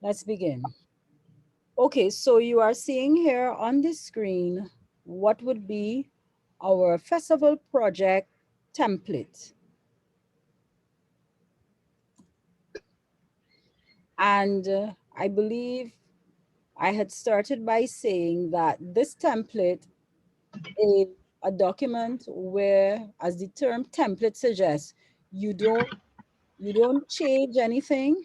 Let's begin. Okay, so you are seeing here on the screen what would be our festival project template. And I believe I had started by saying that this template is a document where, as the term template suggests, you don't you don't change anything.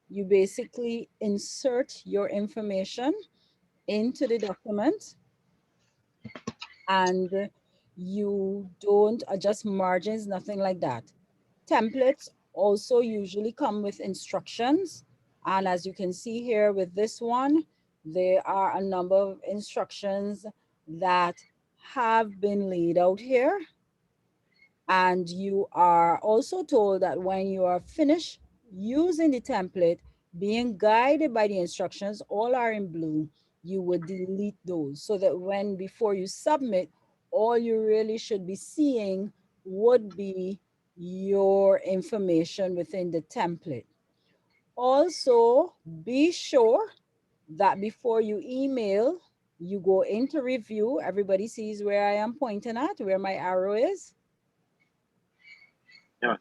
You basically insert your information into the document, and you don't adjust margins, nothing like that. Templates also usually come with instructions. And as you can see here with this one, there are a number of instructions that have been laid out here. And you are also told that when you are finished using the template, being guided by the instructions, all are in blue, you would delete those so that when before you submit, all you really should be seeing would be your information within the template. Also, be sure that before you email, you go into review. Everybody sees where I am pointing at, where my arrow is. Yes.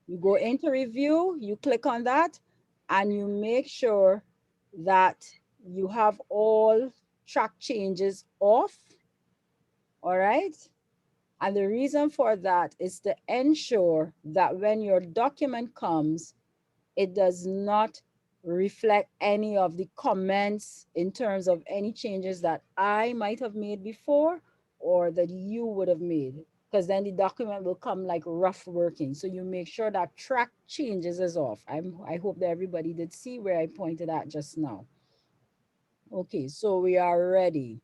You go into review, you click on that, and you make sure that you have all track changes off. All right. And the reason for that is to ensure that when your document comes, it does not reflect any of the comments in terms of any changes that I might have made before or that you would have made, because then the document will come like rough working. So you make sure that track changes is off. I hope that everybody did see where I pointed at just now. Okay, so we are ready.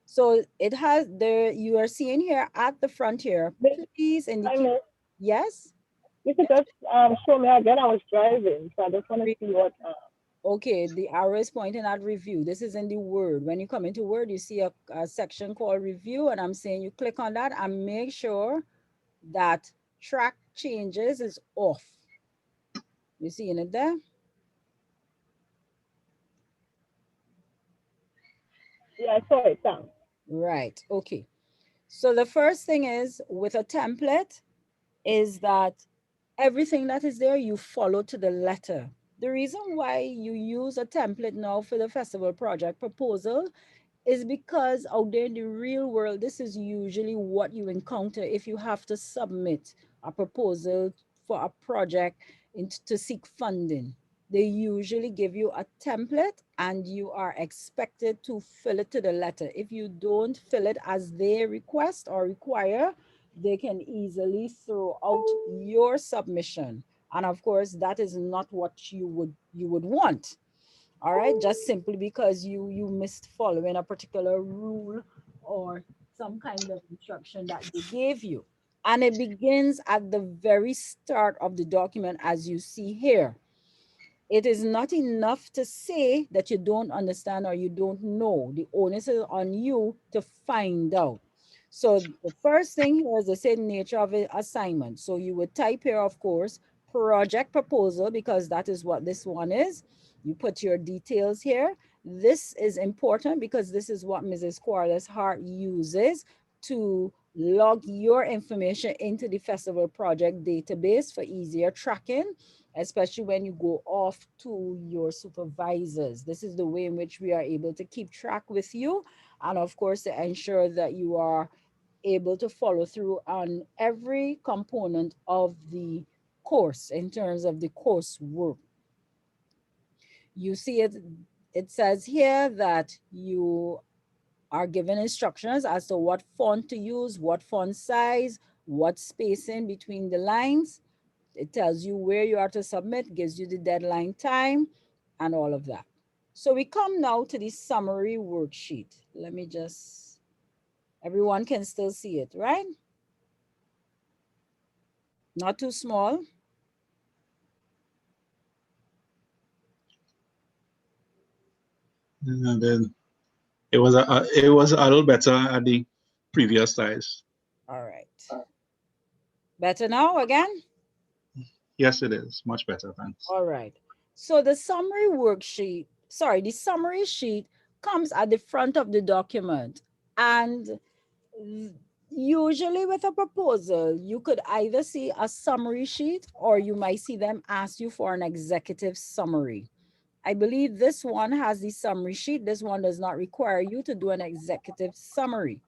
So it has there, you are seeing here at the front here, Miss, please I indicate. miss. Yes. You could just show me again. I was driving, so I just want to see what. Okay, the arrow is pointing at review. This is in the Word. When you come into Word, you see a section called review, and I'm saying you click on that and make sure that track changes is off. You seeing it there? Yeah, I saw it. Thanks. Right. Okay. So the first thing is with a template is that everything that is there you follow to the letter. The reason why you use a template now for the festival project proposal is because out there in the real world, this is usually what you encounter if you have to submit a proposal for a project to seek funding. They usually give you a template and you are expected to fill it to the letter. If you don't fill it as they request or require, they can easily throw out your submission. And of course, that is not what you would want. All right, just simply because you missed following a particular rule or some kind of instruction that they gave you. And it begins at the very start of the document, as you see here. It is not enough to say that you don't understand or you don't know. The onus is on you to find out. So the first thing here is the same nature of the assignment. So you would type here, of course, project proposal, because that is what this one is. You put your details here. This is important because this is what Mrs. Corliss Hart uses to log your information into the festival project database for easier tracking, especially when you go off to your supervisors. This is the way in which we are able to keep track with you. And of course, to ensure that you are able to follow through on every component of the course in terms of the coursework. You see it, it says here that you are given instructions as to what font to use, what font size, what spacing between the lines. It tells you where you are to submit, gives you the deadline time, and all of that. So we come now to the summary worksheet. Let me just, everyone can still see it, right? Not too small. And then it was a little better at the previous size. All right. Better now again? Yes, it is much better. Thanks. All right. So the summary worksheet, sorry, the summary sheet comes at the front of the document. And usually with a proposal, you could either see a summary sheet or you might see them ask you for an executive summary. I believe this one has the summary sheet. This one does not require you to do an executive summary.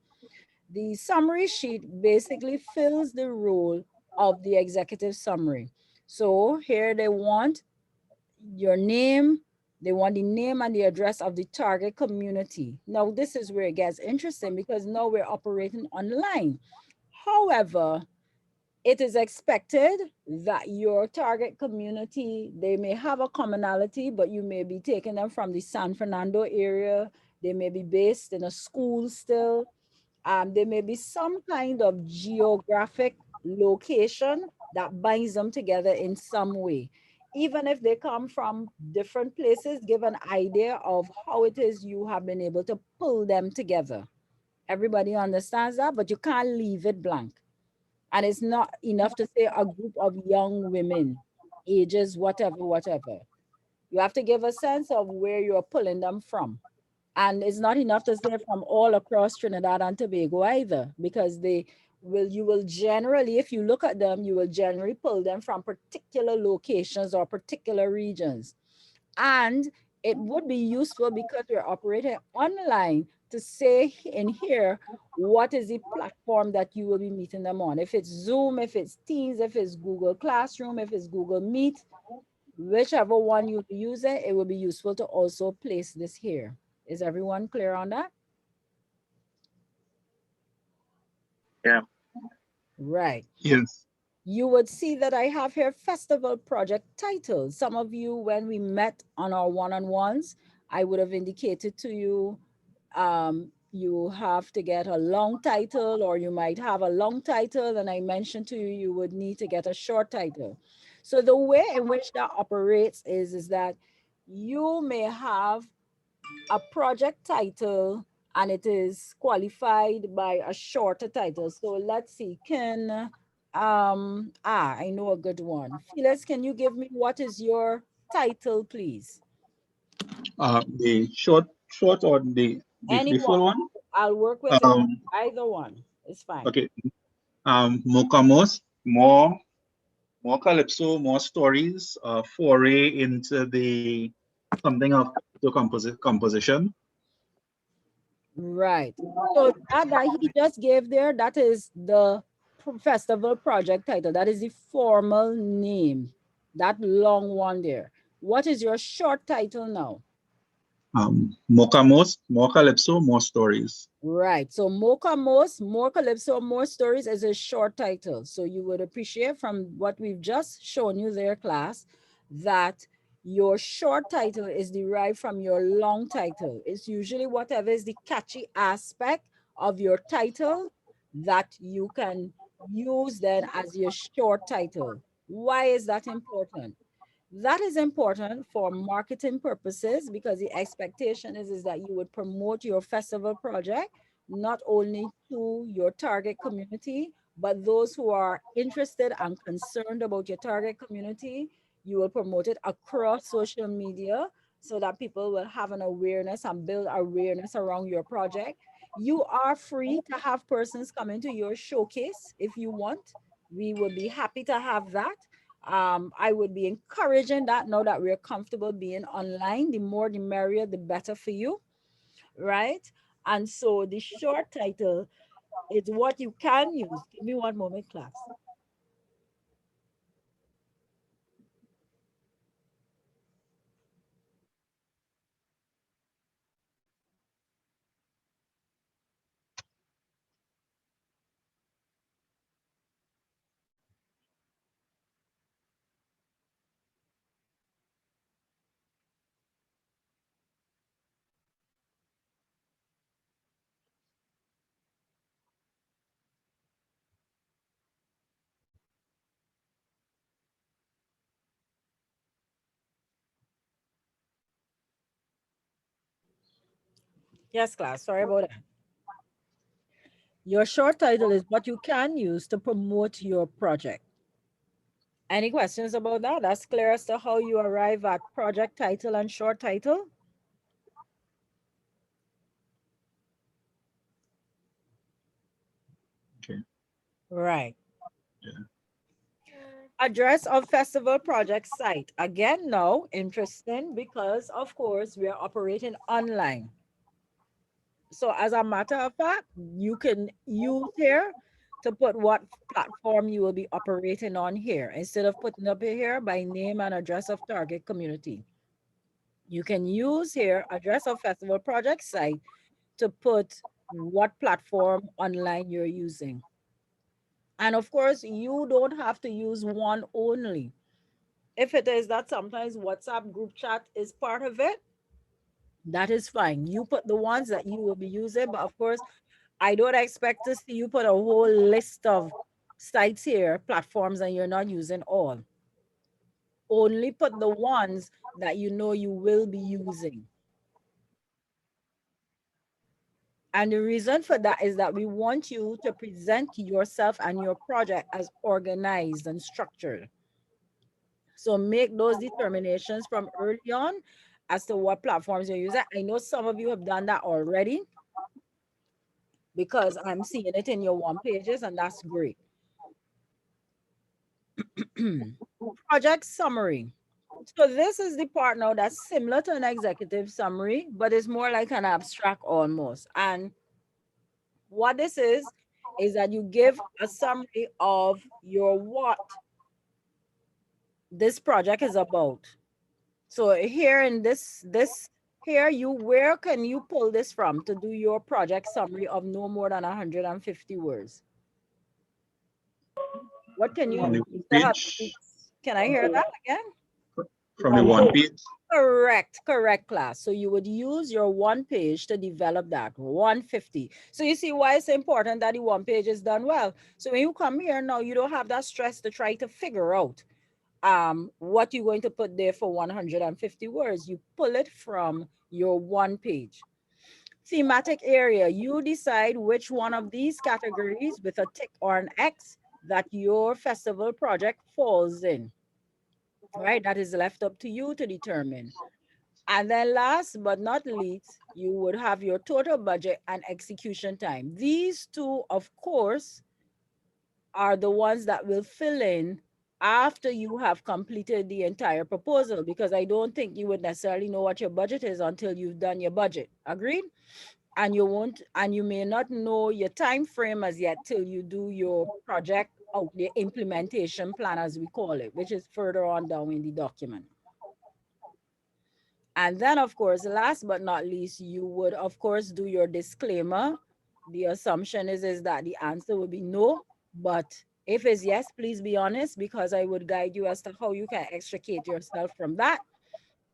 The summary sheet basically fills the role of the executive summary. So here they want your name, they want the name and the address of the target community. Now, this is where it gets interesting because now we're operating online. However, it is expected that your target community, they may have a commonality, but you may be taking them from the San Fernando area. They may be based in a school still. There may be some kind of geographic location that binds them together in some way. Even if they come from different places, give an idea of how it is you have been able to pull them together. Everybody understands that, but you can't leave it blank. And it's not enough to say a group of young women, ages, whatever, whatever. You have to give a sense of where you're pulling them from. And it's not enough to say from all across Trinidad and Tobago either, because you will generally, if you look at them, you will generally pull them from particular locations or particular regions. And it would be useful because we're operating online to say in here, what is the platform that you will be meeting them on? If it's Zoom, if it's Teams, if it's Google Classroom, if it's Google Meet, whichever one you use it will be useful to also place this here. Is everyone clear on that? Yeah. Right. Yes. You would see that I have here festival project titles. Some of you, when we met on our one-on-ones, I would have indicated to you, you have to get a long title, or you might have a long title, and I mentioned to you, you would need to get a short title. So the way in which that operates is that you may have a project title and it is qualified by a shorter title. So let's see, I know a good one. Phyllis, can you give me what is your title, please? The short or the Anyone. full one? I'll work with it. Um, Either one is fine. okay. Mokamos, more calypso, more stories, foray into the something of the composition. Right. So that he just gave there, that is the festival project title. That is the formal name. That long one there. What is your short title now? Mokamos, more calypso, more stories. Right. So Mocha Most, More Calypso, More Stories is a short title. So you would appreciate from what we've just shown you there, class, that your short title is derived from your long title. It's usually whatever is the catchy aspect of your title that you can use then as your short title. Why is that important? That is important for marketing purposes because the expectation is that you would promote your festival project not only to your target community, but those who are interested and concerned about your target community. You will promote it across social media so that people will have an awareness and build awareness around your project. You are free to have persons come into your showcase if you want. We would be happy to have that. I would be encouraging that now that we're comfortable being online. The more, the merrier, the better for you, right? And so the short title is what you can use. Give me one moment, class. Yes, class. Sorry about that. Your short title is what you can use to promote your project. Any questions about that? That's clear as to how you arrive at project title and short title. Okay. Right. Yeah. Address of festival project site. Again, no, interesting because of course we are operating online. So as a matter of fact, you can use here to put what platform you will be operating on here instead of putting up here by name and address of target community. You can use here address of festival project site to put what platform online you're using. And of course, you don't have to use one only. If it is that sometimes WhatsApp group chat is part of it, that is fine. You put the ones that you will be using, but of course, I don't expect to see you put a whole list of sites here, platforms, and you're not using all. Only put the ones that you know you will be using. And the reason for that is that we want you to present yourself and your project as organized and structured. So make those determinations from early on as to what platforms you're using. I know some of you have done that already because I'm seeing it in your one pages, and that's great. Project summary. So this is the part now that's similar to an executive summary, but it's more like an abstract almost. And what this is that you give a summary of your what this project is about. So here in this here you where can you pull this from to do your project summary of no more than 150 words? What can you On the use to help? page, Can I hear that again? from the one page. Correct, class. So you would use your one page to develop that 150. So you see why it's important that the one page is done well. So when you come here now, you don't have that stress to try to figure out what you're going to put there for 150 words. You pull it from your one page. Thematic area, you decide which one of these categories with a tick or an X that your festival project falls in, right? That is left up to you to determine. And then last but not least, you would have your total budget and execution time. These two, of course, are the ones that will fill in after you have completed the entire proposal, because I don't think you would necessarily know what your budget is until you've done your budget. Agreed? And you won't, and you may not know your time frame as yet till you do your project out, the implementation plan as we call it, which is further on down in the document. And then, of course, last but not least, you would, of course, do your disclaimer. The assumption is that the answer will be no, but if it's yes, please be honest, because I would guide you as to how you can extricate yourself from that.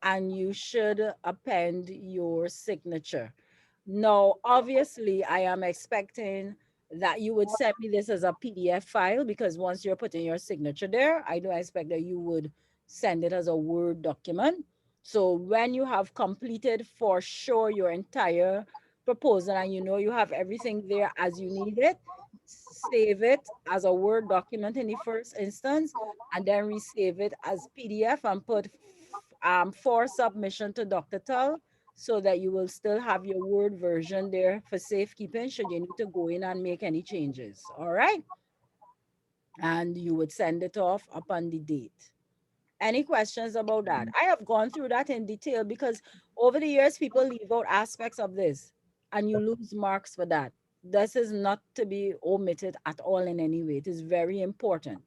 And you should append your signature. No, obviously, I am expecting that you would send me this as a PDF file, because once you're putting your signature there, I do expect that you would send it as a Word document. So when you have completed for sure your entire proposal and you know you have everything there as you need it, save it as a Word document in the first instance, and then resave it as PDF and put for submission to Dr. Tull, so that you will still have your Word version there for safekeeping should you need to go in and make any changes. All right. And you would send it off upon the date. Any questions about that? I have gone through that in detail because over the years, people leave out aspects of this and you lose marks for that. This is not to be omitted at all in any way. It is very important.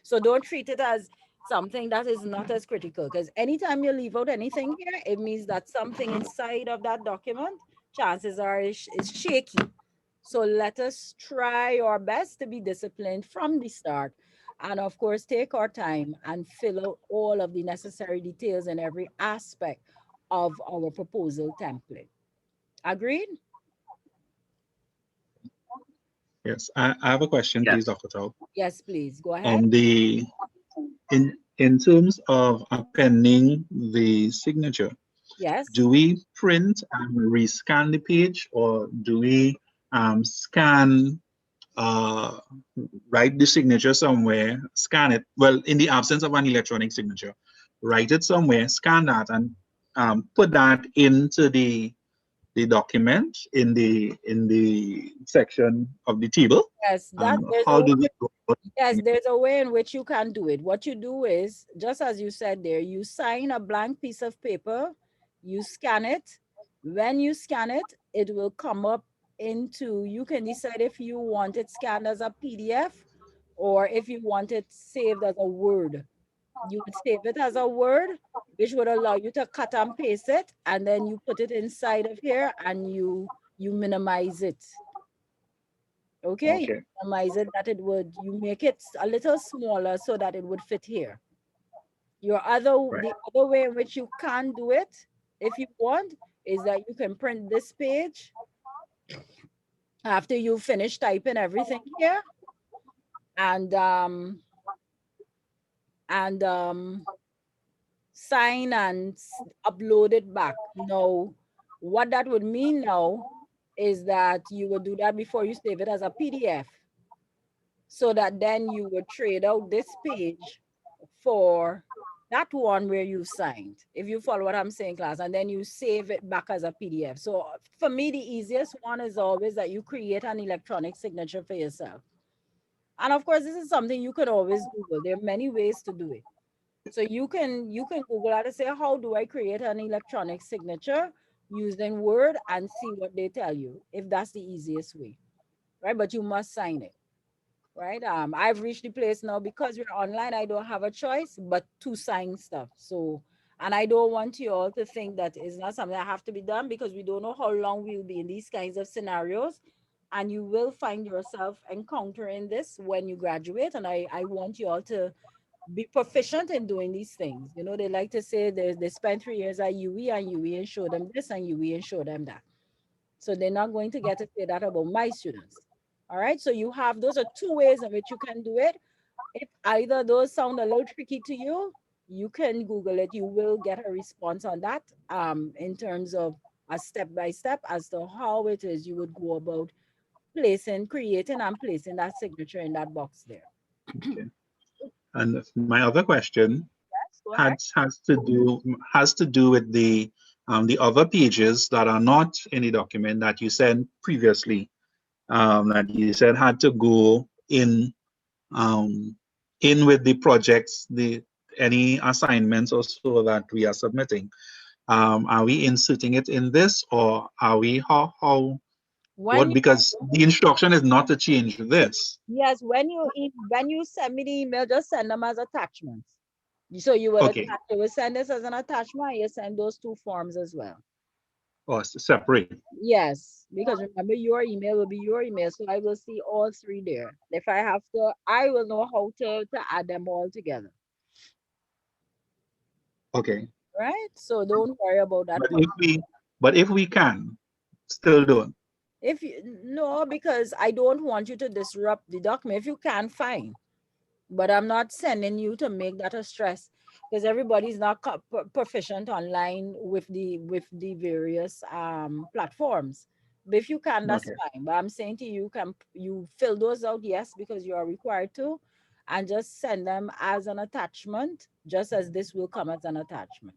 So don't treat it as something that is not as critical, because anytime you leave out anything here, it means that something inside of that document, chances are is shaky. So let us try our best to be disciplined from the start. And of course, take our time and fill out all of the necessary details in every aspect of our proposal template. Agreed? Yes, I have a question, Yeah. please, Dr. Tao. Yes, please. Go ahead. The in terms of appending the signature, Yes. do we print and rescan the page, or do we scan uh, write the signature somewhere, scan it. Well, in the absence of an electronic signature, write it somewhere, scan that, and put that into the document in the section of the table. Yes, that there's a How do we go about yes, it? there's a way in which you can do it. What you do is, just as you said there, you sign a blank piece of paper, you scan it. When you scan it, it will come up into, you can decide if you want it scanned as a PDF or if you want it saved as a Word. You would save it as a Word, which would allow you to cut and paste it, and then you put it inside of here and you minimize it. Okay, you Okay. minimize it that it would, you make it a little smaller so that it would fit here. Right. The other way in which you can do it, if you want, is that you can print this page after you finish typing everything here and and um sign and upload it back. Now, what that would mean now is that you would do that before you save it as a PDF, so that then you would trade out this page for that one where you signed, if you follow what I'm saying, class, and then you save it back as a PDF. So for me, the easiest one is always that you create an electronic signature for yourself. And of course, this is something you can always Google. There are many ways to do it. So you can Google that and say, how do I create an electronic signature using Word, and see what they tell you, if that's the easiest way, right? But you must sign it, right? I've reached the place now, because we're online, I don't have a choice but to sign stuff. So, and I don't want you all to think that it's not something that have to be done, because we don't know how long we'll be in these kinds of scenarios. And you will find yourself encountering this when you graduate. And I want you all to be proficient in doing these things. You know, they like to say they spend 3 years at UE, and UE and show them this, and UE and show them that. So they're not going to get to say that about my students. All right. So you have, those are two ways in which you can do it. If either those sound a little tricky to you, you can Google it. You will get a response on that, in terms of a step by step as to how it is you would go about creating and placing that signature in that box there. Okay. And my other question Yes, go ahead. has to do with the other pages that are not in the document that you sent previously, that you said had to go um, in with the projects, the any assignments or so that we are submitting. Are we inserting it in this, or are we how When what? you Because the instruction is not to change this. Yes, when you send me the email, just send them as attachments. So you will Okay, attach, you will send this as an attachment, and you send those two forms as well. or separate. Yes, because remember, your email will be your email, so I will see all three there. If I have to, I will know how to add them all together, Okay, right? So don't worry about that but part. if we can, still doing. If you no, because I don't want you to disrupt the document. If you can, fine. But I'm not sending you to make that a stress, because everybody's not proficient online with the various platforms. But if you can, that's Okay, fine. But I'm saying to you, can you fill those out? Yes, because you are required to, and just send them as an attachment, just as this will come as an attachment.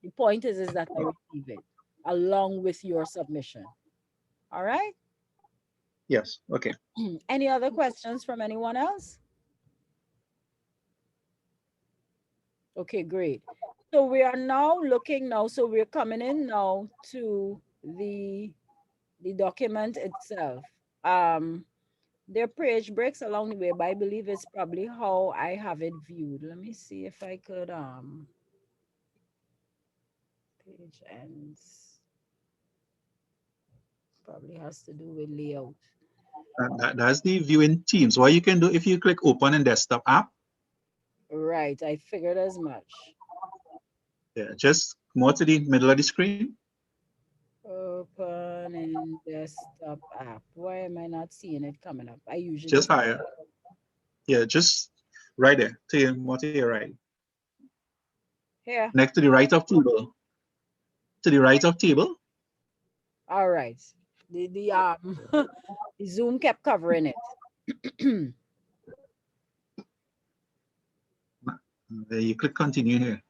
The point is that I receive it along with your submission. All right. yes, okay. Any other questions from anyone else? Okay, great. So we are now looking now, so we're coming in now to the document itself. There are page breaks along the way, but I believe it's probably how I have it viewed. Let me see if I could page ends. Probably has to do with layout. That's the viewing Teams. What you can do if you click open in desktop app, Right, I figured as much. yeah, just more to the middle of the screen, Open in desktop app. Why am I not seeing it coming up? I usually just higher. Yeah, just right there, more to your right, here. next to the right of table, to the right of table. All right. The the Zoom kept covering it. You click continue here.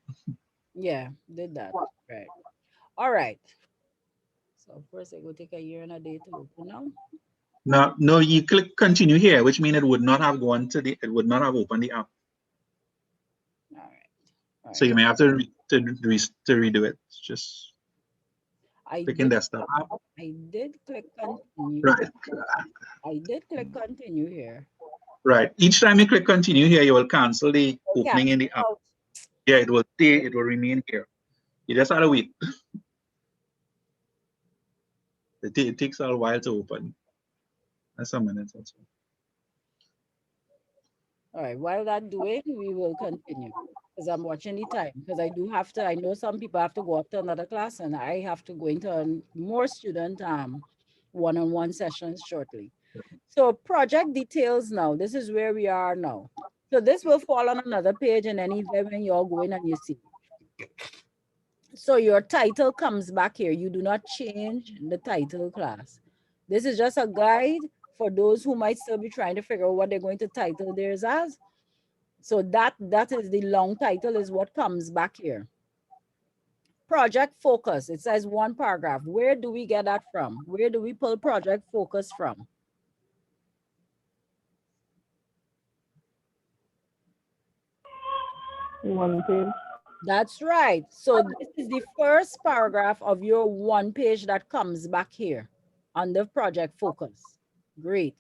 Yeah, did that. Right. All right. So first it will take a year and a day to open now. No, no, you click continue here, which means it would not have gone to the, it would not have opened the app. All right. All So right. you may have to to redo it. It's just I clicking did desktop app. I did click continue. Right, I did click continue here. right. Each time you click continue here, you will cancel the Oh, opening in the app. out. Yeah, it will stay, it will remain here. You just have to wait. It takes a while to open. That's a minute or so. All right. While that doing, we will continue because I'm watching the time because I do have to. I know some people have to go up to another class, and I have to go into more student one-on-one sessions shortly. So project details now. This is where we are now. So this will fall on another page, and any when you're going and you see. So your title comes back here. You do not change the title class. This is just a guide for those who might still be trying to figure out what they're going to title theirs as. So that is the long title is what comes back here. Project focus. It says one paragraph. Where do we get that from? Where do we pull project focus from? One page. That's right. So this is the first paragraph of your one page that comes back here under project focus. Great.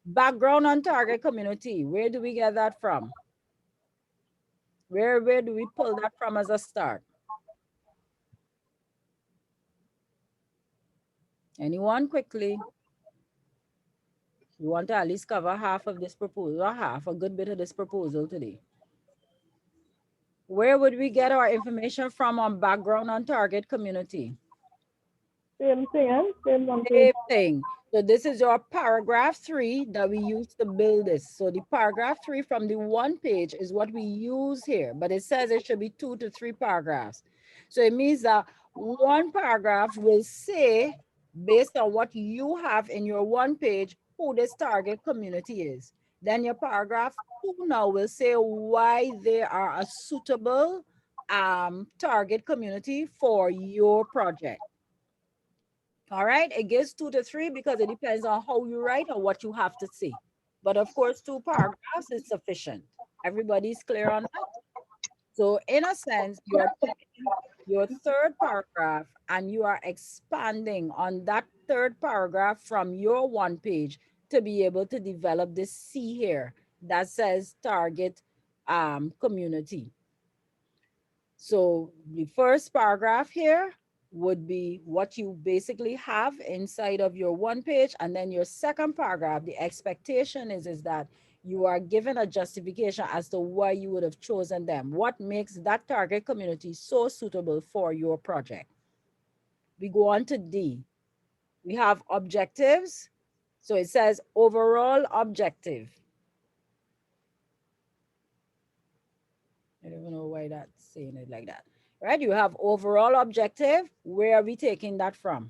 Background on target community. Where do we get that from? Where do we pull that from as a start? Anyone quickly? You want to at least cover half of this proposal, or half, a good bit of this proposal today. Where would we get our information from on background on target community? Same thing, eh? Same one Same page. thing. So this is your paragraph 3 that we use to build this. So the paragraph 3 from the one page is what we use here, but it says it should be 2 to 3 paragraphs. So it means that one paragraph will say, based on what you have in your one page, who this target community is. Then your paragraph 2 now will say why they are a suitable target community for your project. All right, it gives 2 to 3 because it depends on how you write or what you have to say. But of course, 2 paragraphs is sufficient. Everybody's clear on that? So in a sense, you are taking your third paragraph and you are expanding on that third paragraph from your one page to be able to develop this C here that says target community. So the first paragraph here would be what you basically have inside of your one page. And then your second paragraph, the expectation is that you are given a justification as to why you would have chosen them. What makes that target community so suitable for your project? We go on to D. We have objectives. So it says overall objective. I don't know why that's saying it like that. Right? You have overall objective. Where are we taking that from?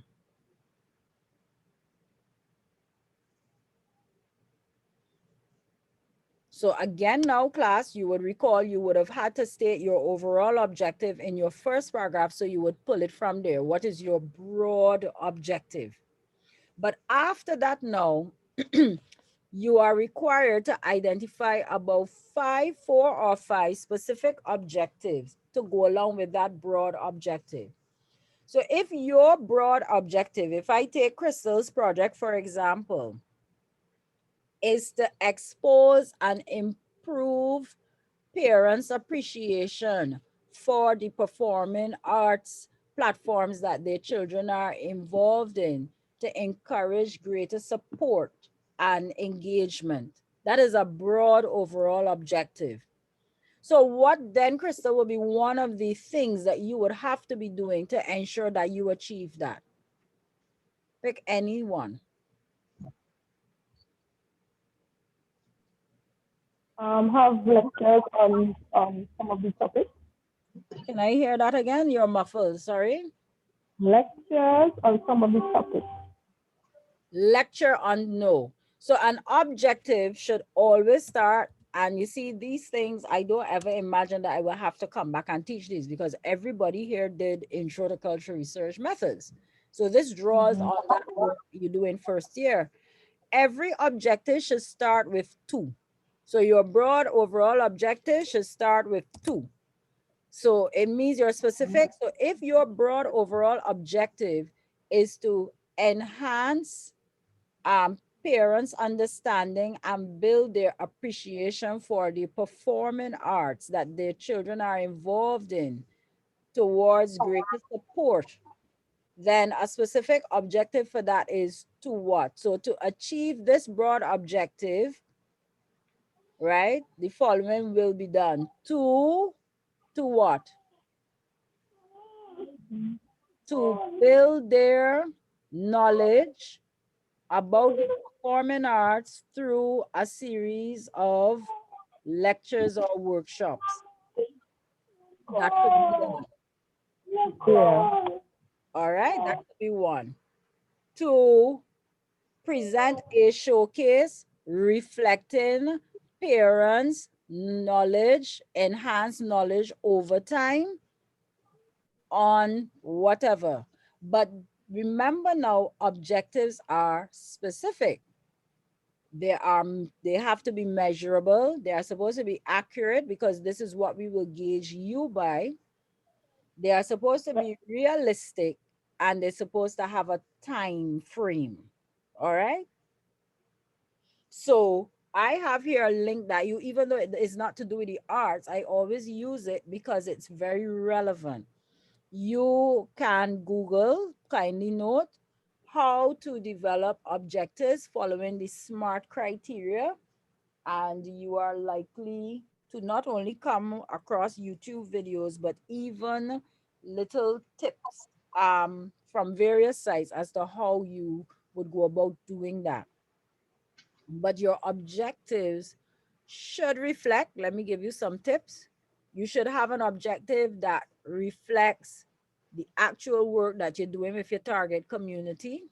So again, now class, you would recall you would have had to state your overall objective in your first paragraph. So you would pull it from there. What is your broad objective? But after that now, you are required to identify about 4 or 5 specific objectives to go along with that broad objective. So if your broad objective, if I take Crystal's project, for example, is to expose and improve parents' appreciation for the performing arts platforms that their children are involved in, to encourage greater support and engagement. That is a broad overall objective. So what then, Crystal, will be one of the things that you would have to be doing to ensure that you achieve that? Pick any one. Have lectures on some of the topics. Can I hear that again? You're muffled, sorry. Lectures on some of the topics. Lecture on, no. So an objective should always start, and you see these things, I don't ever imagine that I will have to come back and teach these because everybody here did intro to cultural research methods. So this draws on that work you do in first year. Every objective should start with 2. So your broad overall objective should start with 2. So it means you're specific. So if your broad overall objective is to enhance parents' understanding and build their appreciation for the performing arts that their children are involved in towards greater support, then a specific objective for that is to what? So to achieve this broad objective, right, the following will be done. To what? To build their knowledge about the performing arts through a series of lectures or workshops. That could be one. Yeah. All right, that could be one. To present a showcase reflecting parents' knowledge, enhanced knowledge over time on whatever. But remember now, objectives are specific. They have to be measurable. They are supposed to be accurate because this is what we will gauge you by. They are supposed to be realistic and they're supposed to have a time frame. All right. So I have here a link that you, even though it is not to do with the arts, I always use it because it's very relevant. You can Google, kindly note, how to develop objectives following the SMART criteria, and you are likely to not only come across YouTube videos, but even little tips from various sites as to how you would go about doing that. But your objectives should reflect, let me give you some tips. You should have an objective that reflects the actual work that you're doing with your target community.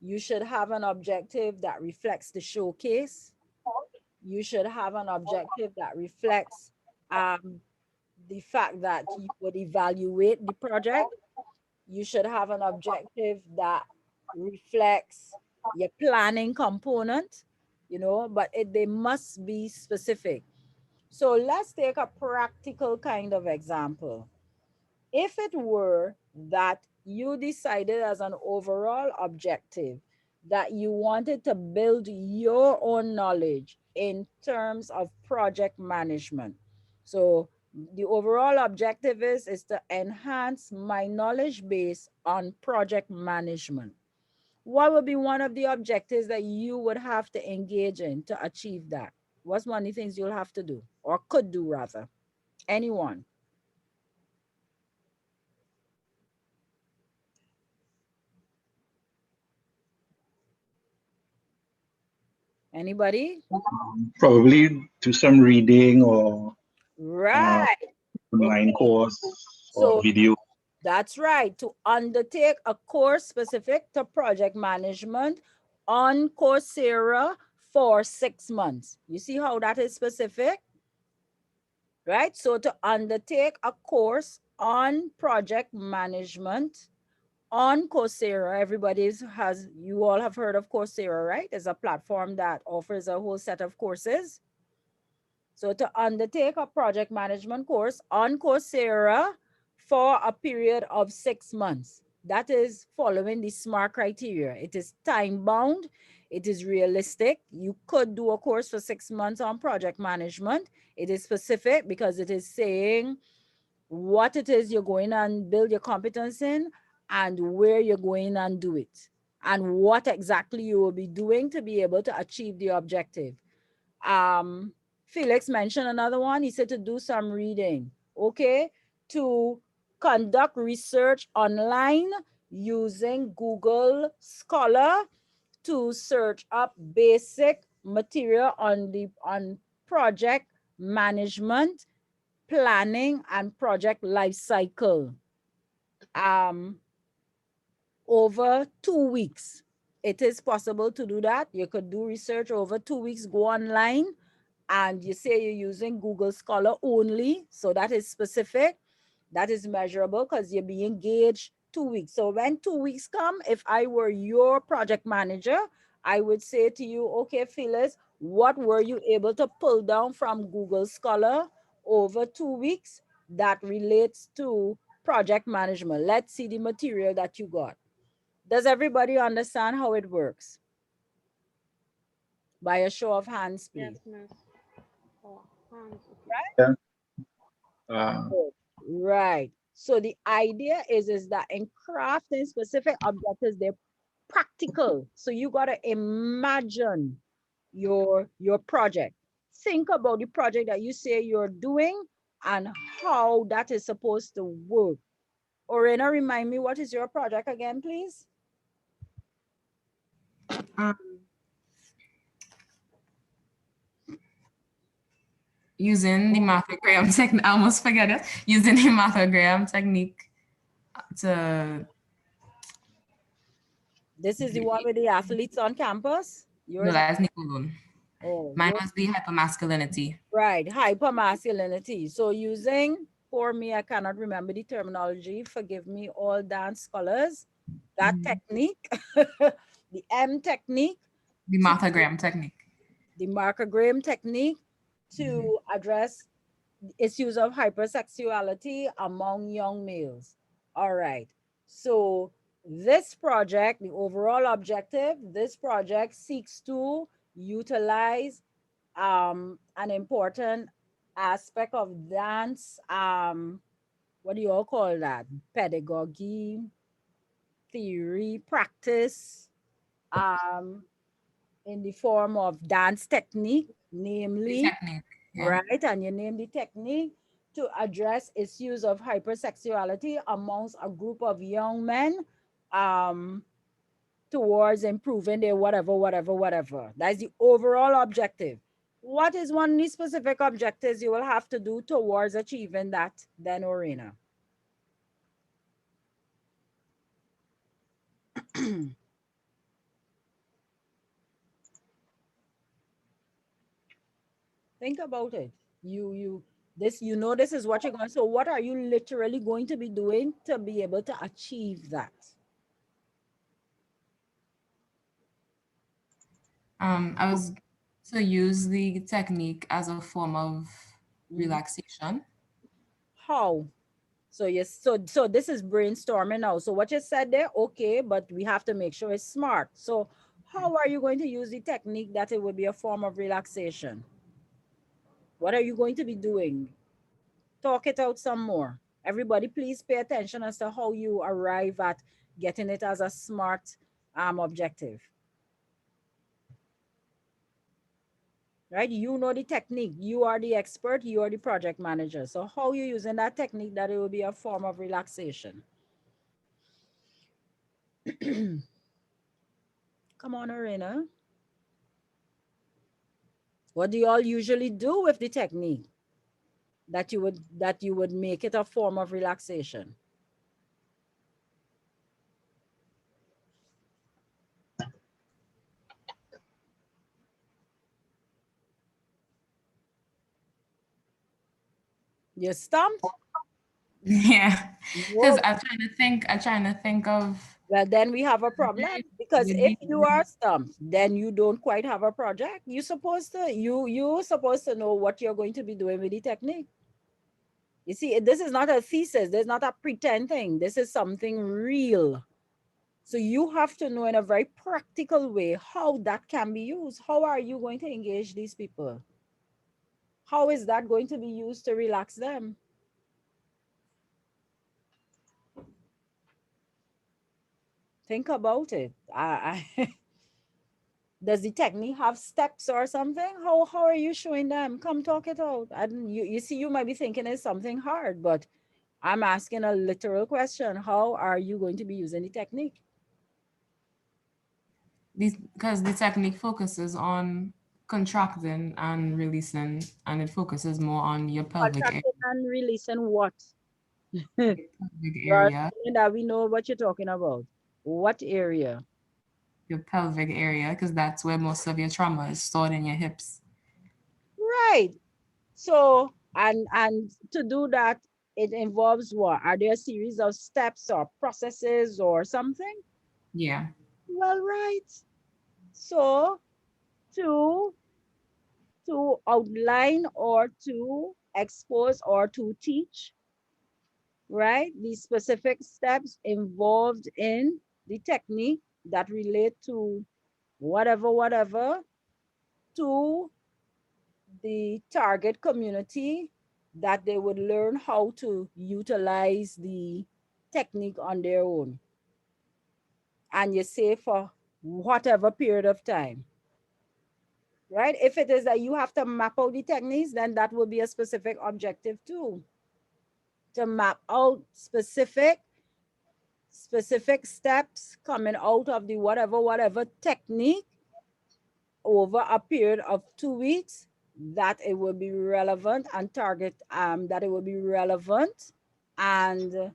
You should have an objective that reflects the showcase. You should have an objective that reflects the fact that you would evaluate the project. You should have an objective that reflects your planning component, but they must be specific. So let's take a practical kind of example. If it were that you decided as an overall objective that you wanted to build your own knowledge in terms of project management. So the overall objective is to enhance my knowledge base on project management. What would be one of the objectives that you would have to engage in to achieve that? What's one of the things you'll have to do or could do rather? Anyone? Anybody? Probably do some reading or uh, Right. online Okay. course or So video. that's right. To undertake a course specific to project management on Coursera for 6 months. You see how that is specific? Right? So to undertake a course on project management on Coursera, you all have heard of Coursera, right? It's a platform that offers a whole set of courses. So to undertake a project management course on Coursera for a period of 6 months, that is following the SMART criteria. It is time bound. It is realistic. You could do a course for 6 months on project management. It is specific because it is saying what it is you're going and build your competence in and where you're going and do it and what exactly you will be doing to be able to achieve the objective. um Felix mentioned another one. He said to do some reading, okay, to conduct research online using Google Scholar to search up basic material on project management, planning, and project life cycle over 2 weeks. it is possible to do that. You could do research over 2 weeks, go online, and you say you're using Google Scholar only. So that is specific, that is measurable because you're being engaged 2 weeks. So when 2 weeks come, if I were your project manager, I would say to you, okay, Phyllis, what were you able to pull down from Google Scholar over 2 weeks that relates to project management? Let's see the material that you got. Does everybody understand how it works? By a show of hands, Yes, please. miss. Oh, hands. Okay. Right? Yeah. Uh, Good. Right. So the idea is that in crafting specific objectives, they're practical. So you gotta imagine your project. Think about the project that you say you're doing and how that is supposed to work. Orena, remind me, what is your project again, please? Um, using the mathogram technique, I almost forget it. Using the mathogram technique to. This is the one with the athletes on campus? No, Yours? that's Nickelodeon. Oh, Mine was the hypermasculinity. right, hypermasculinity. So using, for me, I cannot remember the terminology, forgive me, all dance scholars, that technique, the M technique, The mathogram technique. the markogram technique to address issues of hypersexuality among young males. All right. So this project, the overall objective, this project seeks to utilize an important aspect of dance. What do you all call that? Pedagogy, theory, practice, um, in the form of dance technique, The namely, technique. Yeah. right? And you name the technique to address issues of hypersexuality amongst a group of young men, um, towards improving their whatever. That's the overall objective. What is one of the specific objectives you will have to do towards achieving that, then, Orena? Think about it. This is what you're going. So, what are you literally going to be doing to be able to achieve that? I was to use the technique as a form of relaxation. How? So yes, so this is brainstorming now. So what you said there, okay, but we have to make sure it's smart. So how are you going to use the technique that it will be a form of relaxation? What are you going to be doing? Talk it out some more. Everybody, please pay attention as to how you arrive at getting it as a smart objective. Right? You know the technique. You are the expert. You are the project manager. So how are you using that technique that it will be a form of relaxation? Come on, Arena. What do you all usually do with the technique that you would make it a form of relaxation? You stumped? Yeah, because Whoa. I'm trying to think of. Well, then we have a problem because if you are stumped, then you don't quite have a project. You're supposed to know what you're going to be doing with the technique. You see, this is not a thesis. There's not a pretend thing. This is something real. So you have to know in a very practical way how that can be used. How are you going to engage these people? How is that going to be used to relax them? Think about it. Does the technique have steps or something? How are you showing them? Come talk it out. And you see, you might be thinking it's something hard, but I'm asking a literal question. How are you going to be using the technique? Because the technique focuses on contracting and releasing, and it focuses more on your pelvic Contracting and releasing what? pelvic You're area. saying that we know what you're talking about. What area? your pelvic area, because that's where most of your trauma is stored in your hips. Right. So, and to do that, it involves what? Are there a series of steps or processes or something? Yeah. Well, right. So to outline or to expose or to teach, right? The specific steps involved in the technique that relate to whatever to the target community, that they would learn how to utilize the technique on their own. And you say for whatever period of time, right? If it is that you have to map out the techniques, then that will be a specific objective too. To map out specific steps coming out of the whatever technique over a period of 2 weeks, that it will be relevant and target that it will be relevant and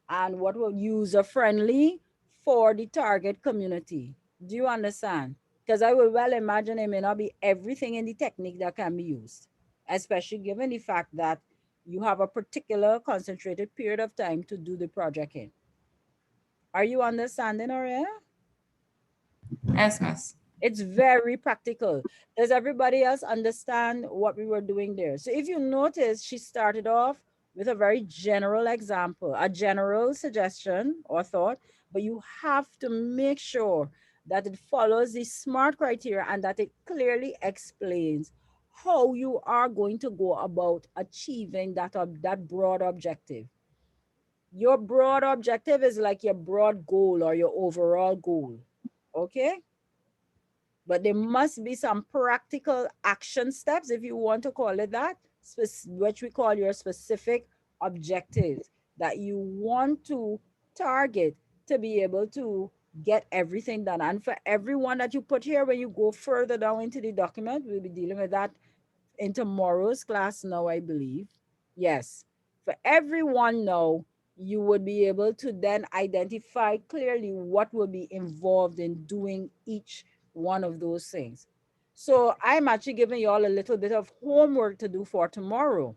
what will user friendly for the target community. Do you understand? Because I will well imagine it may not be everything in the technique that can be used, especially given the fact that you have a particular concentrated period of time to do the project in. Are you understanding, Aurea? Yes, miss. It's very practical. Does everybody else understand what we were doing there? So if you notice, she started off with a very general example, a general suggestion or thought, but you have to make sure that it follows the SMART criteria and that it clearly explains how you are going to go about achieving that broad objective. Your broad objective is like your broad goal or your overall goal. Okay? But there must be some practical action steps, if you want to call it that, which we call your specific objectives that you want to target to be able to get everything done. And for everyone that you put here, when you go further down into the document, we'll be dealing with that in tomorrow's class now, I believe. Yes, for everyone now, you would be able to then identify clearly what will be involved in doing each one of those things. So I'm actually giving you all a little bit of homework to do for tomorrow,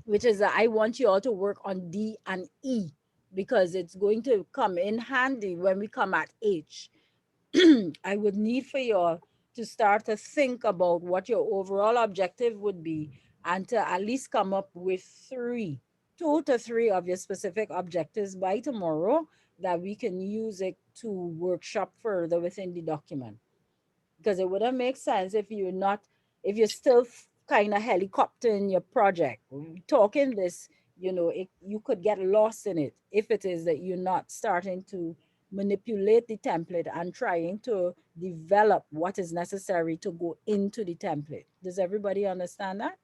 which is that I want you all to work on D and E because it's going to come in handy when we come at H. I would need for you all to start to think about what your overall objective would be and to at least come up with 2 to 3 of your specific objectives by tomorrow that we can use it to workshop further within the document. Because it wouldn't make sense if you're still kind of helicoptering your project. Talking this, you could get lost in it if it is that you're not starting to manipulate the template and trying to develop what is necessary to go into the template. Does everybody understand that?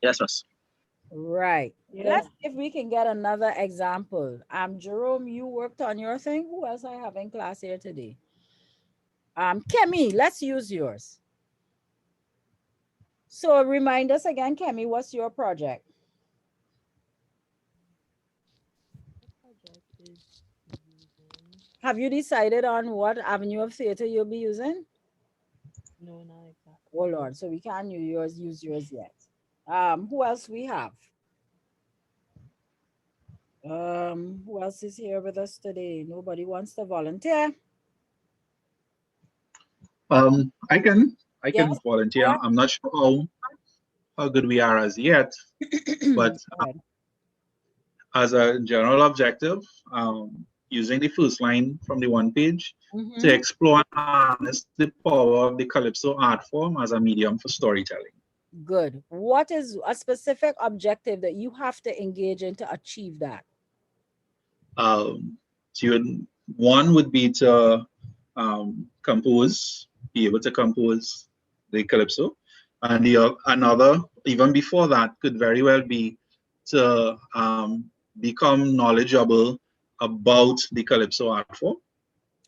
Yes, miss. Right. Yeah. Let's see if we can get another example. Jerome, you worked on your thing. Who else I have in class here today? Kemi, let's use yours. So remind us again, Kemi, what's your project? Project is using Have you decided on what avenue of theater you'll be using? no, not exactly. Oh Lord, so we can't use yours yet. Who else we have? Who else is here with us today? Nobody wants to volunteer. I can Yes. volunteer. I'm not sure how good we are as yet, but Go ahead. as a general objective, using the first line from the one page to Mhm. explore and harness the power of the Calypso art form as a medium for storytelling. Good. What is a specific objective that you have to engage in to achieve that? Um, One would be to be able to compose the calypso, and another, even before that, could very well be to become knowledgeable about the calypso art form.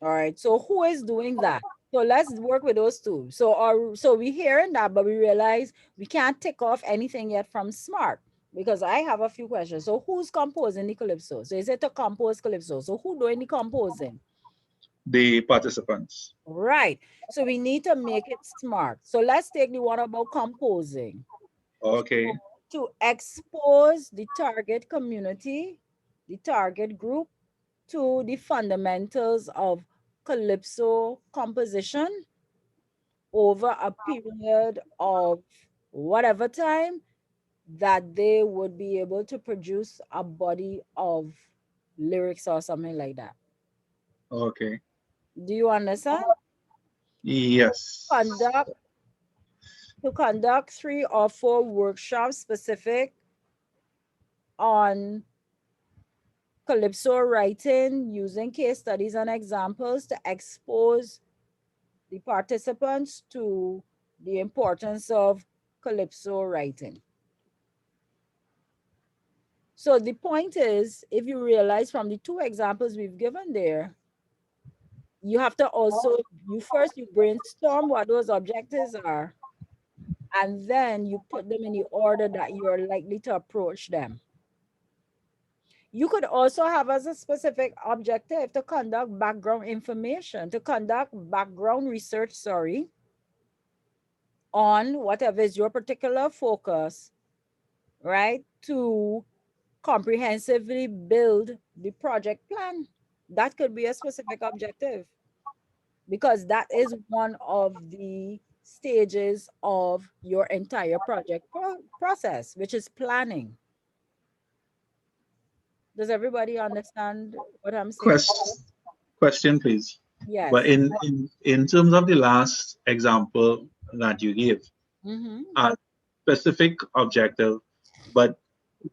All right. So who is doing that? So let's work with those two. So we hearing that, but we realize we can't tick off anything yet from SMART. Because I have a few questions. So who's composing the calypso? So is it a composed calypso? So who doing the composing? The participants. Right. So we need to make it smart. So let's take the one about composing. Okay. To expose the target community, the target group, to the fundamentals of calypso composition over a period of whatever time, that they would be able to produce a body of lyrics or something like that. Okay. Do you understand? Yes. Conduct to conduct 3 or 4 workshops specific on calypso writing using case studies and examples to expose the participants to the importance of calypso writing. So the point is, if you realize from the 2 examples we've given there, you have to also, you brainstorm what those objectives are, and then you put them in the order that you're likely to approach them. You could also have as a specific objective to conduct background information, to conduct background research, on whatever is your particular focus, right? To comprehensively build the project plan. That could be a specific objective, because that is one of the stages of your entire project process, which is planning. Does everybody understand what I'm saying? Question, question, please. But Yes. in terms of the last example that you gave, Mm-hmm. a specific objective, but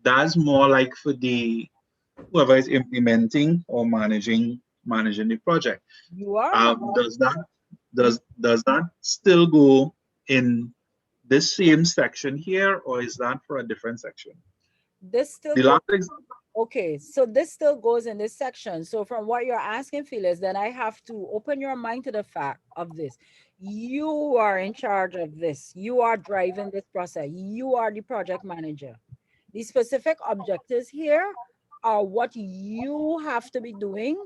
that's more like for the whoever is implementing or managing the project. You are managing. Does that does that still go in this same section here, or is that for a different section? This still The goes. last example. Okay, so this still goes in this section. So from what you're asking, Phyllis, then I have to open your mind to the fact of this. You are in charge of this. You are driving this process. You are the project manager. The specific objectives here are what you have to be doing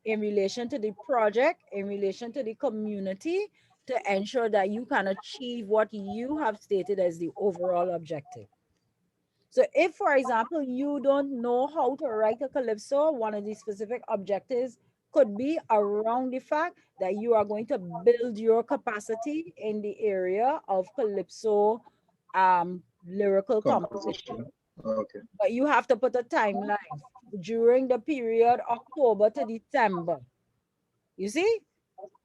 in relation to the project, in relation to the community, to ensure that you can achieve what you have stated as the overall objective. So if, for example, you don't know how to write a calypso, one of the specific objectives could be around the fact that you are going to build your capacity in the area of calypso lyrical composition. Composition. Okay. But you have to put a timeline during the period October to December. You see?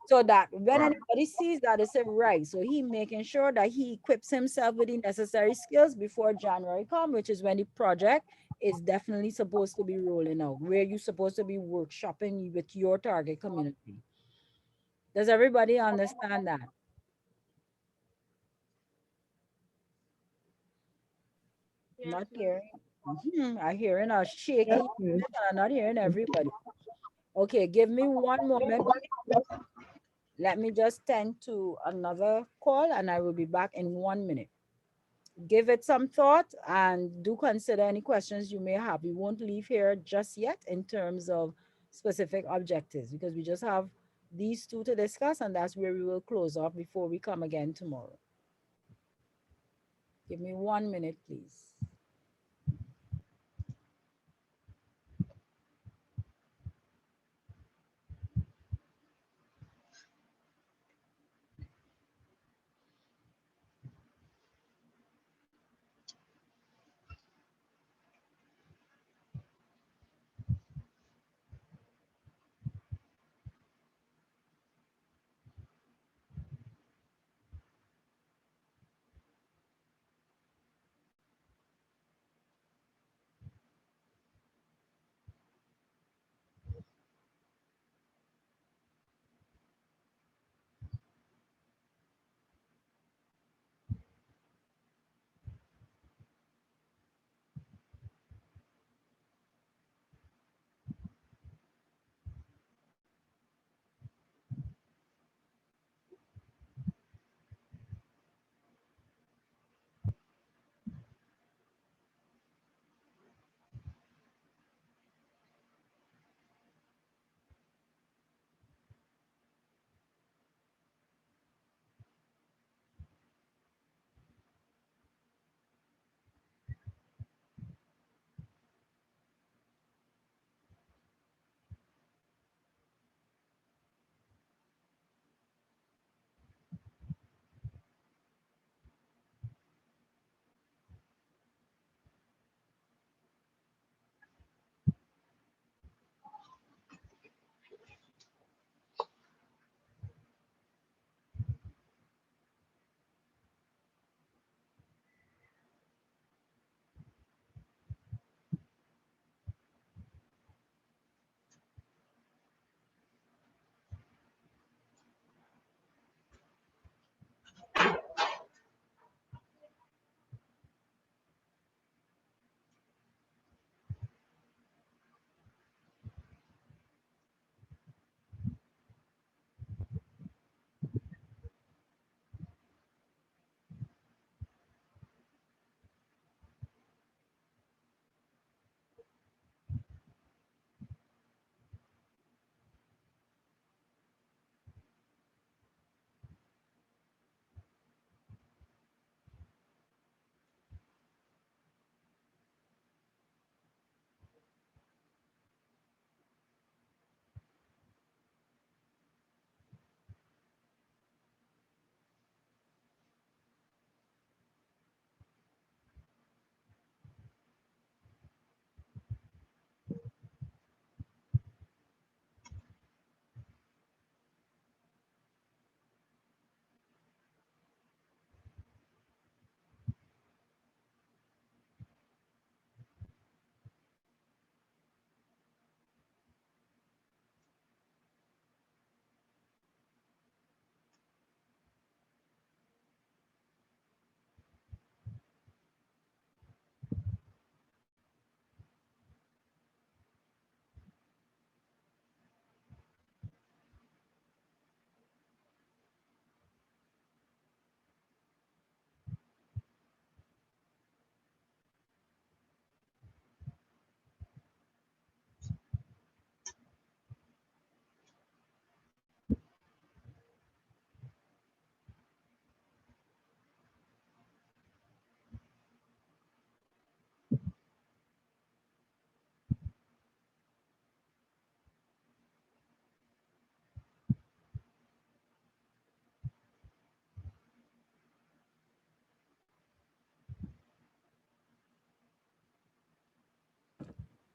So that when Wow. anybody sees that, they say, right. So he making sure that he equips himself with the necessary skills before January come, which is when the project is definitely supposed to be rolling out, where you're supposed to be workshopping with your target community. Does everybody understand that? Yes, Not ma'am. hearing. I'm hearing a Yes, shaky, please. and I'm not hearing everybody. Okay, give me one moment. Let me just tend to another call and I will be back in 1 minute. Give it some thought and do consider any questions you may have. We won't leave here just yet in terms of specific objectives, because we just have these 2 to discuss, and that's where we will close off before we come again tomorrow. Give me 1 minute, please.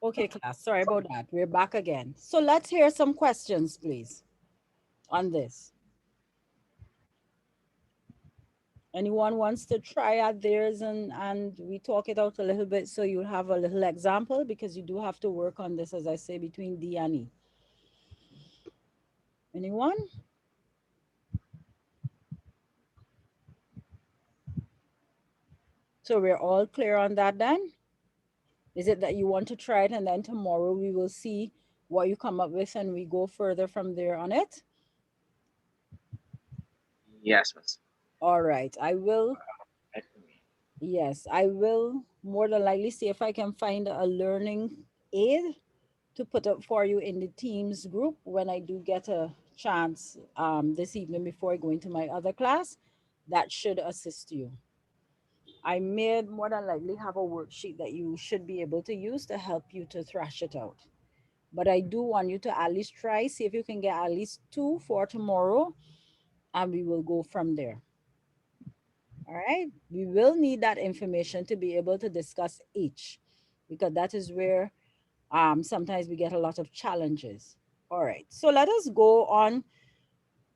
Okay, class. Sorry about that. We're back again. So let's hear some questions, please, on this. Anyone wants to try out theirs and we talk it out a little bit so you'll have a little example because you do have to work on this, as I say, between D and E. Anyone? So we're all clear on that then? Is it that you want to try it and then tomorrow we will see what you come up with and we go further from there on it? Yes, miss. All right, I will. Yes, I will more than likely see if I can find a learning aid to put up for you in the Teams group when I do get a chance this evening before I go into my other class. That should assist you. I may more than likely have a worksheet that you should be able to use to help you to thrash it out. But I do want you to at least try, see if you can get at least 2 for tomorrow, and we will go from there. All right. We will need that information to be able to discuss each, because that is where sometimes we get a lot of challenges. All right. So let us go on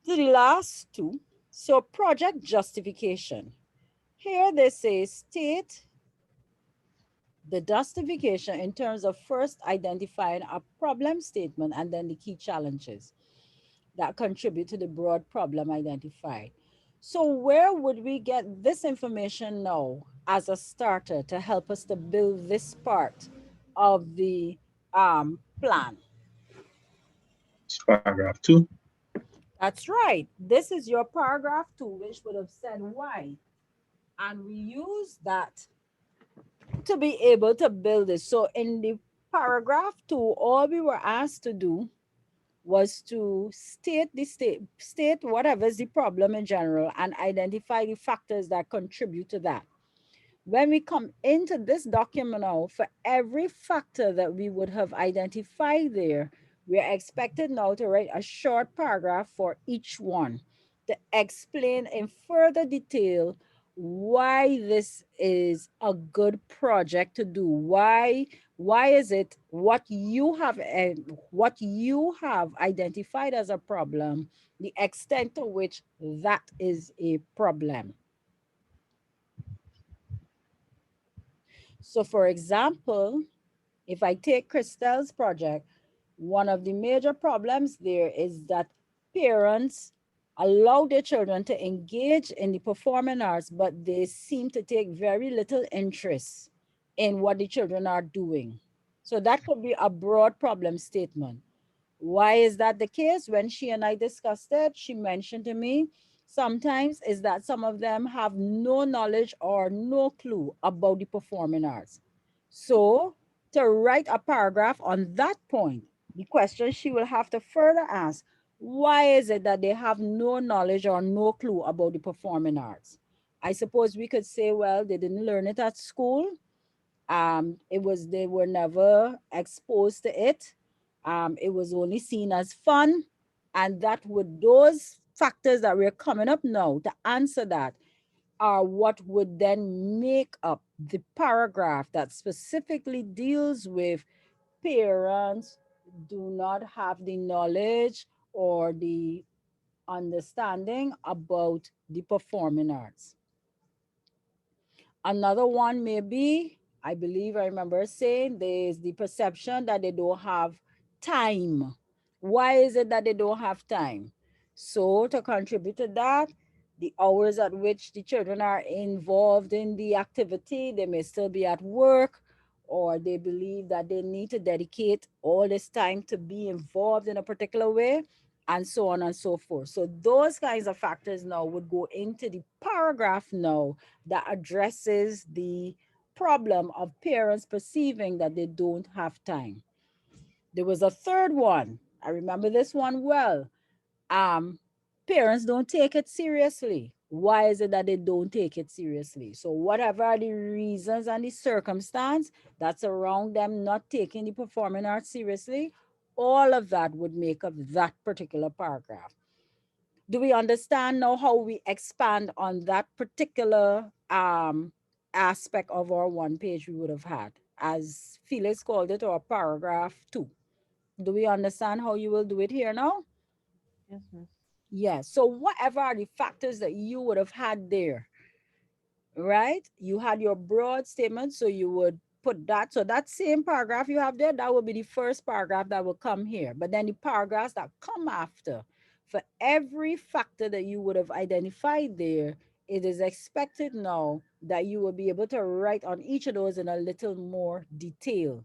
to the last two. So project justification. Here they say state the justification in terms of first identifying a problem statement and then the key challenges that contribute to the broad problem identified. So where would we get this information now as a starter to help us to build this part of the plan? It's paragraph 2. That's right. This is your paragraph 2, which would have said why. And we use that to be able to build it. So in the paragraph 2, all we were asked to do was to state whatever is the problem in general and identify the factors that contribute to that. When we come into this document now, for every factor that we would have identified there, we are expected now to write a short paragraph for each one to explain in further detail why this is a good project to do. Why is it what you have identified as a problem, the extent to which that is a problem. So for example, if I take Christelle's project, one of the major problems there is that parents allow their children to engage in the performing arts, but they seem to take very little interest in what the children are doing. So that could be a broad problem statement. Why is that the case? When she and I discussed it, she mentioned to me sometimes is that some of them have no knowledge or no clue about the performing arts. So to write a paragraph on that point, the question she will have to further ask, why is it that they have no knowledge or no clue about the performing arts? I suppose we could say, well, they didn't learn it at school. They were never exposed to it. It was only seen as fun. And that would those factors that we're coming up now to answer that are what would then make up the paragraph that specifically deals with parents do not have the knowledge or the understanding about the performing arts. Another one may be, I believe I remember saying, there's the perception that they don't have time. Why is it that they don't have time? So to contribute to that, the hours at which the children are involved in the activity, they may still be at work, or they believe that they need to dedicate all this time to be involved in a particular way, and so on and so forth. So those kinds of factors now would go into the paragraph now that addresses the problem of parents perceiving that they don't have time. There was a third one. I remember this one well. Um, Parents don't take it seriously. Why is it that they don't take it seriously? So whatever are the reasons and the circumstance that's around them not taking the performing arts seriously, all of that would make up that particular paragraph. Do we understand now how we expand on that particular aspect of our one page we would have had? as Felix called it, or paragraph 2. Do we understand how you will do it here now? Yes, miss. Yes. So whatever are the factors that you would have had there, right? You had your broad statement, so you would put that. So that same paragraph you have there, that will be the first paragraph that will come here. But then the paragraphs that come after, for every factor that you would have identified there, it is expected now that you will be able to write on each of those in a little more detail.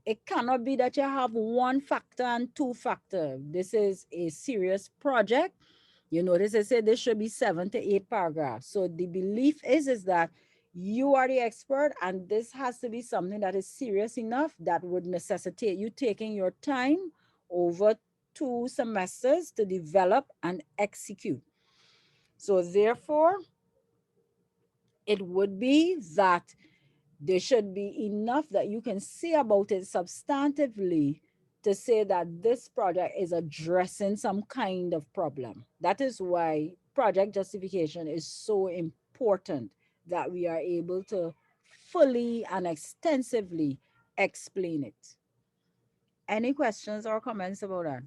It cannot be that you have one factor and two factor. This is a serious project. You notice I said this should be 7 to 8 paragraphs. So the belief is that you are the expert, and this has to be something that is serious enough that would necessitate you taking your time over 2 semesters to develop and execute. So therefore, it would be that there should be enough that you can say about it substantively to say that this project is addressing some kind of problem. That is why project justification is so important, that we are able to fully and extensively explain it. Any questions or comments about that?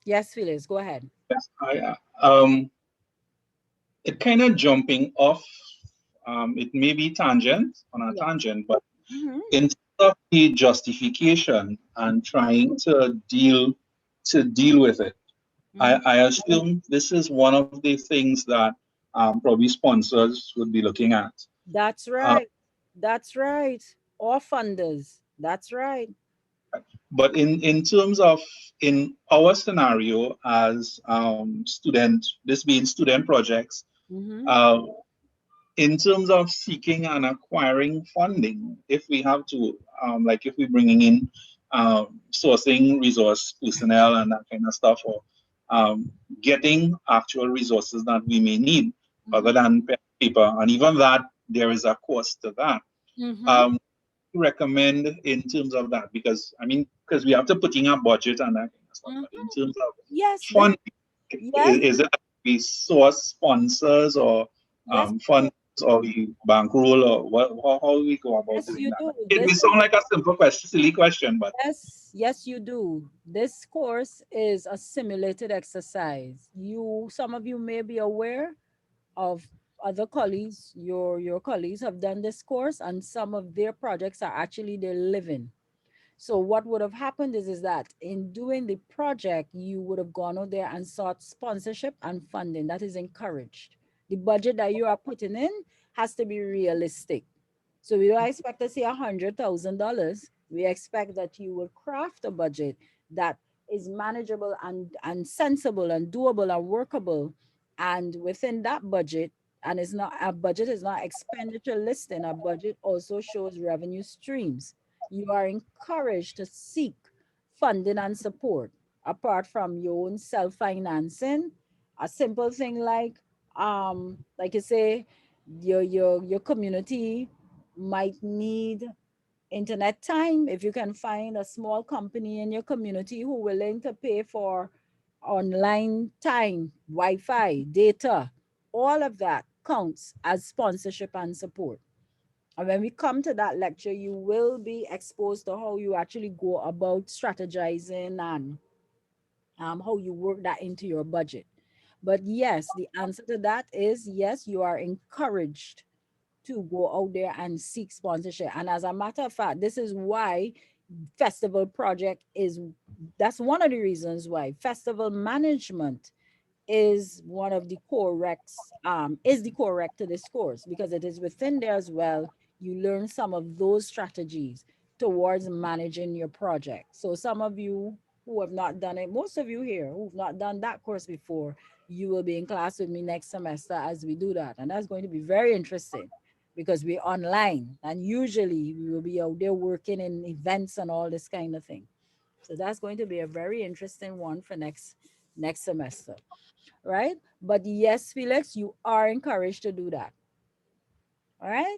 Yes, Phyllis, go ahead. Yes, it kind of jumping off. It may be tangent on a Yeah. tangent, but Mm-hmm. in terms of the justification and trying to deal with it, Mm-hmm. I assume this is one of the things that probably sponsors would be looking at. That's Uh, right. That's right. Or funders. That's right. but in terms of in our scenario as student, this being student projects, Mm-hmm. uh, in terms of seeking and acquiring funding, if we have to, like if we're bringing in sourcing resource personnel and that kind of stuff, or getting actual resources that we may need other than paper, and even that, there is a cost to that. Mm-hmm. Um, recommend in terms of that, because I mean, because we have to put in a budget and that kind of stuff, but in Mm-hmm. terms of Yes, funding, yes, is it we source sponsors or yes, funds, or we bankroll, or what? How we go about yes, doing you that? do. It may sound like a simple question, silly question, but Yes, you do. This course is a simulated exercise. Some of you may be aware of other colleagues, your colleagues have done this course, and some of their projects are actually their living. So what would have happened is that in doing the project, you would have gone out there and sought sponsorship and funding. That is encouraged. The budget that you are putting in has to be realistic. So we don't expect to see $100,000. We expect that you will craft a budget that is manageable and sensible and doable and workable. And within that budget, and it's not a budget is not expenditure listing, a budget also shows revenue streams. You are encouraged to seek funding and support apart from your own self-financing. A simple thing like you say, your community might need internet time. If you can find a small company in your community who willing to pay for online time, Wi-Fi, data, all of that counts as sponsorship and support. And when we come to that lecture, you will be exposed to how you actually go about strategizing and how you work that into your budget. But yes, the answer to that is yes, you are encouraged to go out there and seek sponsorship. And as a matter of fact, this is why festival project is that's one of the reasons why festival management is one of the core recs, is the core rec to this course, because it is within there as well. You learn some of those strategies towards managing your project. So some of you who have not done it, most of you here who've not done that course before, you will be in class with me next semester as we do that. And that's going to be very interesting because we're online and usually we will be out there working in events and all this kind of thing. So that's going to be a very interesting one for next semester, right? But yes, Felix, you are encouraged to do that. All right.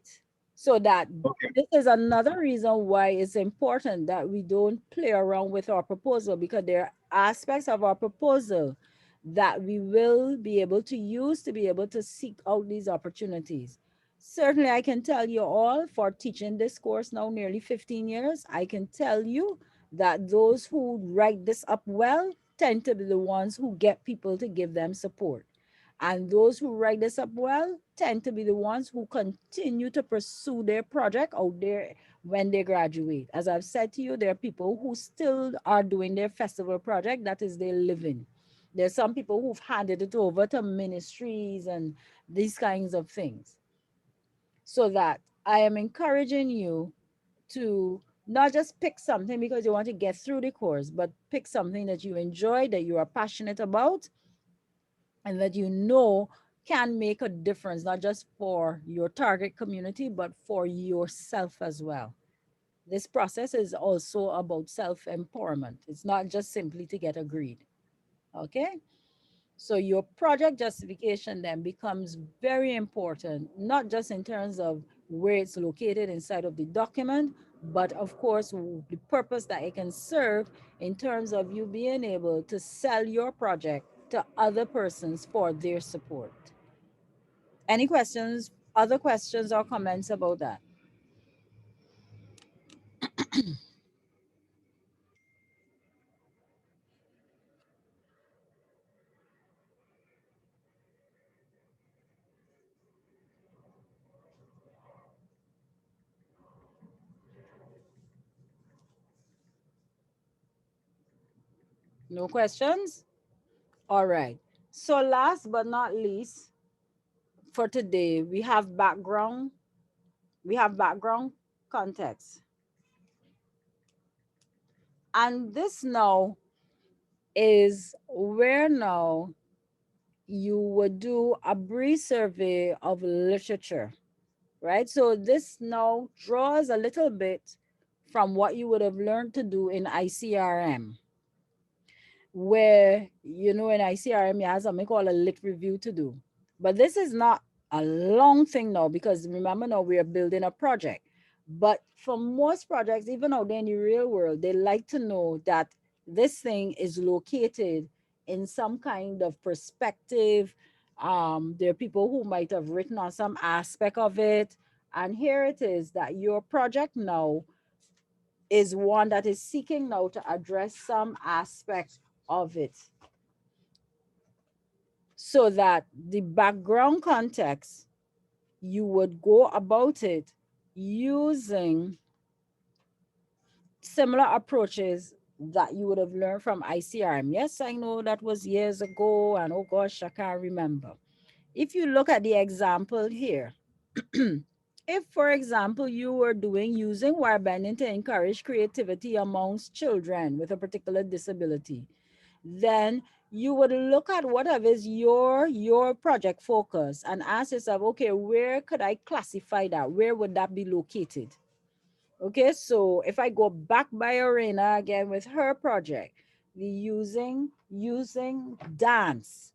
So that okay. this is another reason why it's important that we don't play around with our proposal, because there are aspects of our proposal that we will be able to use to be able to seek out these opportunities. Certainly, I can tell you all, for teaching this course now nearly 15 years, I can tell you that those who write this up well tend to be the ones who get people to give them support. And those who write this up well tend to be the ones who continue to pursue their project out there when they graduate. As I've said to you, there are people who still are doing their festival project, that is their living. There's some people who've handed it over to ministries and these kinds of things. So that I am encouraging you to not just pick something because you want to get through the course, but pick something that you enjoy, that you are passionate about, and that you know can make a difference, not just for your target community, but for yourself as well. This process is also about self empowerment. It's not just simply to get a grade. Okay? So your project justification then becomes very important, not just in terms of where it's located inside of the document, but of course, the purpose that it can serve in terms of you being able to sell your project to other persons for their support. Any questions, other questions or comments about that? No questions? All right. So last but not least, for today, we have background context. And this now is where now you would do a brief survey of literature, right? So this now draws a little bit from what you would have learned to do in ICRM, where, in ICRM, you have something called a lit review to do. But this is not a long thing now, because remember now we are building a project. But for most projects, even out there in the real world, they like to know that this thing is located in some kind of perspective. There are people who might have written on some aspect of it. And here it is that your project now is one that is seeking now to address some aspect of it, so that the background context, you would go about it using similar approaches that you would have learned from ICRM. Yes, I know that was years ago, and oh gosh, I can't remember. If you look at the example here, if, for example, you were using wire bending to encourage creativity amongst children with a particular disability, then you would look at whatever is your project focus and ask yourself, okay, where could I classify that? Where would that be located? Okay, so if I go back by Arena again with her project, the using dance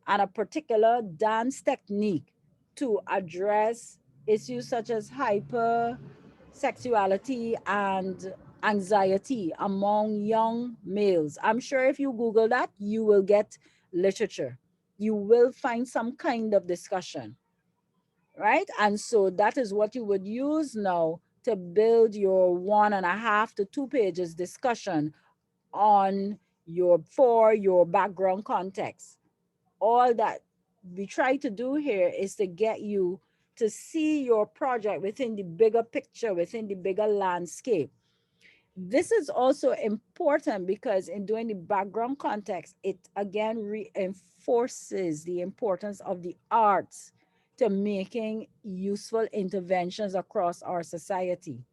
and a particular dance technique to address issues such as hypersexuality and anxiety among young males. I'm sure if you Google that, you will get literature. You will find some kind of discussion, right? And so that is what you would use now to build your 1.5 to 2 pages discussion on for your background context. All that we try to do here is to get you to see your project within the bigger picture, within the bigger landscape. This is also important because in doing the background context, it again reinforces the importance of the arts to making useful interventions across our society.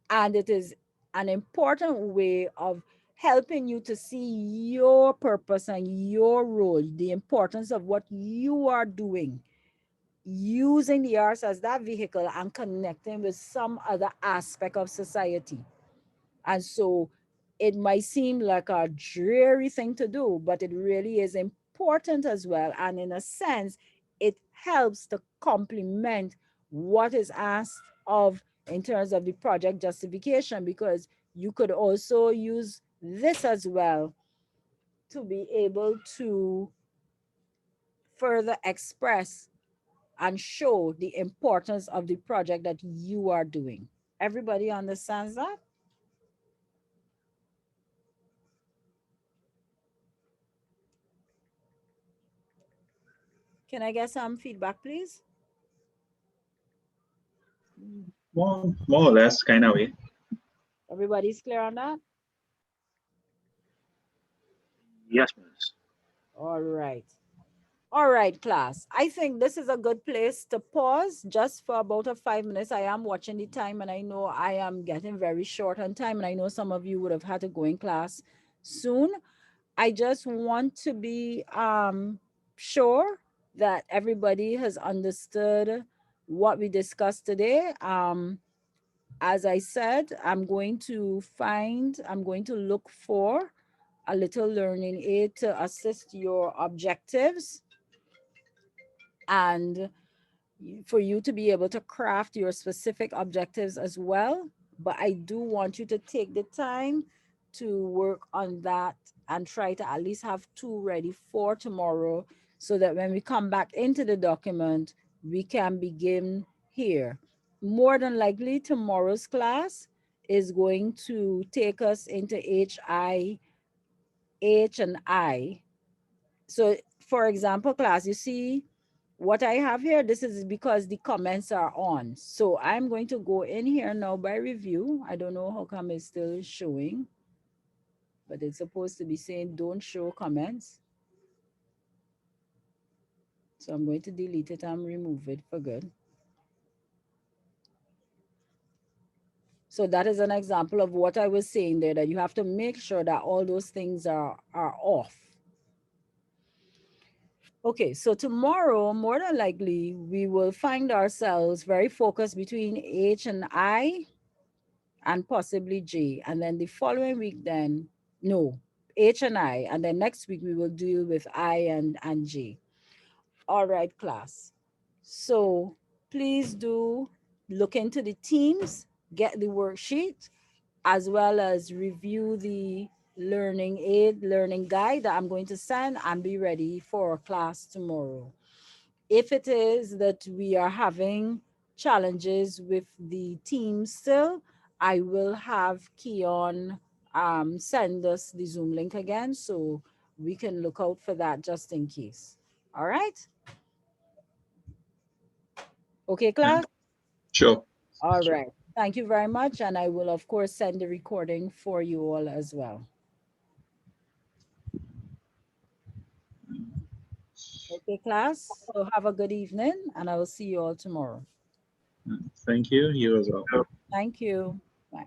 And it is an important way of helping you to see your purpose and your role, the importance of what you are doing, using the arts as that vehicle and connecting with some other aspect of society. And so it might seem like a dreary thing to do, but it really is important as well. And in a sense, it helps to complement what is asked of in terms of the project justification, because you could also use this as well to be able to further express and show the importance of the project that you are doing. Everybody understands that? Can I get some feedback, please? More or less, kind of way. Everybody's clear on that? Yes, miss. All right. All right, class. I think this is a good place to pause just for about 5 minutes. I am watching the time and I know I am getting very short on time and I know some of you would have had to go in class soon. I just want to be sure that everybody has understood what we discussed today. As I said, I'm going to look for a little learning aid to assist your objectives and for you to be able to craft your specific objectives as well. But I do want you to take the time to work on that and try to at least have 2 ready for tomorrow so that when we come back into the document, we can begin here. More than likely, tomorrow's class is going to take us into H and I. So for example, class, you see what I have here, this is because the comments are on. So I'm going to go in here now by review. I don't know how come it's still showing, but it's supposed to be saying don't show comments. So I'm going to delete it and remove it for good. So that is an example of what I was saying there, that you have to make sure that all those things are off. Okay, so tomorrow, more than likely, we will find ourselves very focused between H and I and possibly J. And then the following week, then, no, H and I. And then next week, we will deal with I and J. All right, class. So please do look into the teams, get the worksheet, as well as review the learning aid, learning guide that I'm going to send and be ready for class tomorrow. If it is that we are having challenges with the team still, I will have Keon send us the Zoom link again so we can look out for that just in case. All right? Okay, class? Sure. All Sure. right. Thank you very much. And I will, of course, send the recording for you all as well. Okay, class. So have a good evening, and I will see you all tomorrow. Thank you. You as well. Thank you. Bye.